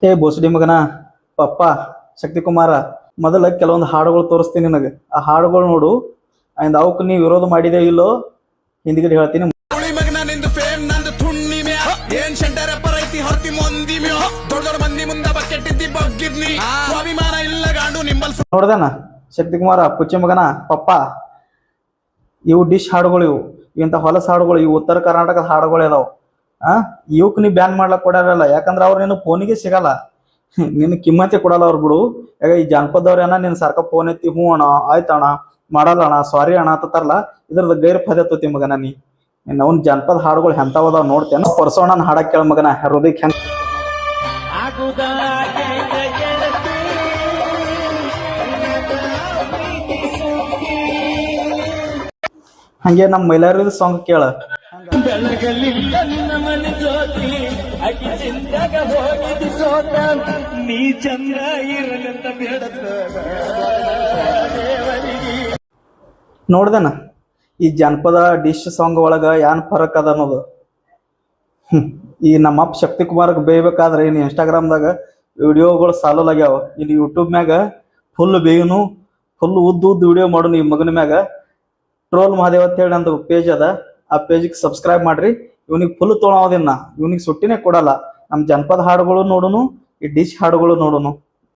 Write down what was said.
ಹೇ ಬೋಸಡಿ ಮಗನ ಪಪ್ಪ ಶಕ್ತಿಕುಮಾರ, ಮೊದಲ ಕೆಲವೊಂದು ಹಾಡುಗಳು ತೋರಿಸ್ತೀನಿ ನಿನಗೆ. ಆ ಹಾಡುಗಳು ನೋಡು, ಅಂಡ್ ಅವಕ್ಕೆ ನೀವು ವಿರೋಧ ಮಾಡಿದೆ ಇಲ್ಲೋ ಹಿಂದಿಗಡೆ ಹೇಳ್ತೀನಿ. ನೋಡ್ದೇನ ಶಕ್ತಿಕುಮಾರ ಪುಚ್ಚ ಮಗನ ಪಪ್ಪ, ಇವು ಡಿಶ್ ಹಾಡುಗಳು, ಇವು ಇಂಥ ಹೊಲಸ ಹಾಡುಗಳು, ಇವು ಉತ್ತರ ಕರ್ನಾಟಕದ ಹಾಡುಗಳು ಇದಾವ. ಇವಕ್ ನೀ ಬ್ಯಾನ್ ಮಾಡ್ಲಕ್ ಕೊಡಲ್ಲ, ಯಾಕಂದ್ರೆ ಅವ್ರು ನಿನ್ನ ಫೋನಿಗೆ ಸಿಗಲ್ಲ, ನಿನ್ನ ಕಿಮ್ಮತ್ತೆ ಕೊಡಲ್ಲ ಅವ್ರು ಬಿಡು. ಯಾಕ ಈ ಜಾನಪದವ್ರೇನ ನಿನ್ ಸರ್ಕ ಫೋನ್ ಎತ್ತಿ ಹ್ಞೂ ಅಣ್ಣ ಆಯ್ತಣ್ಣ ಮಾಡಲ್ಲ ಅಣ್ಣ ಸಾರಿ ಅಣ್ಣ ಅಂತತಾರಲ್ಲ, ಇದ್ರದ್ದು ಗೈರ್ ಪದ್ಧತಿ ಮಗನ. ನೀ ಅವ್ನ ಜಾನಪದ ಹಾಡುಗಳು ಹೆಂತಾವದಾವ್ ನೋಡ್ತೇನ. ಪರ್ಸೋಣ ಹಾಡಕ್ ಕೇಳ ಮಗನ, ಹೃದಯಕ್ಕೆ ಹೆಂಗ ಹಂಗೆ ನಮ್ಮ ಮೈಲಾರಿದ ಸಾಂಗ್ ಕೇಳ. ನೋಡ್ದೇನ ಈ ಜನಪದ ಡಿಶ್ ಸಾಂಗ್ ಒಳಗ ಏನ್ ಫರಕ್ ಅದ ಅನ್ನೋದು. ಈ ನಮ್ಮಪ್ಪ ಶಕ್ತಿಕುಮಾರ್ಗೆ ಬೇಯ್ಬೇಕಾದ್ರೆ ಇನ್ನು ಇನ್ಸ್ಟಾಗ್ರಾಮ್ದಾಗ ವಿಡಿಯೋಗಳು ಸಾಲಲಾಗ್ಯಾವ. ಇಲ್ಲಿ ಯೂಟ್ಯೂಬ್ ಮ್ಯಾಗ ಫುಲ್ ಬೇಯುನು, ಫುಲ್ ಉದ್ದು ವಿಡಿಯೋ ಮಾಡೋನು ಈ ಮಗನ ಮ್ಯಾಗ. ಟ್ರೋಲ್ ಮಹಾದೇವ್ ಅಂತ ಹೇಳಿ ನಂದು ಪೇಜ್ ಅದ, ಆ ಪೇಜಿಗೆ ಸಬ್ಸ್ಕ್ರೈಬ್ ಮಾಡ್ರಿ. ಇವನಿಗೆ ಫುಲ್ ತೊಗೊಳೋದಿನ್ನ, ಇವನಿಗೆ ಸುಟ್ಟಿನೇ ಕೊಡಲ್ಲ. ನಮ್ಮ ಜನಪದ ಹಾಡುಗಳು ನೋಡುನು, ಈ ಡಿಶ್ ಹಾಡುಗಳು ನೋಡುನು.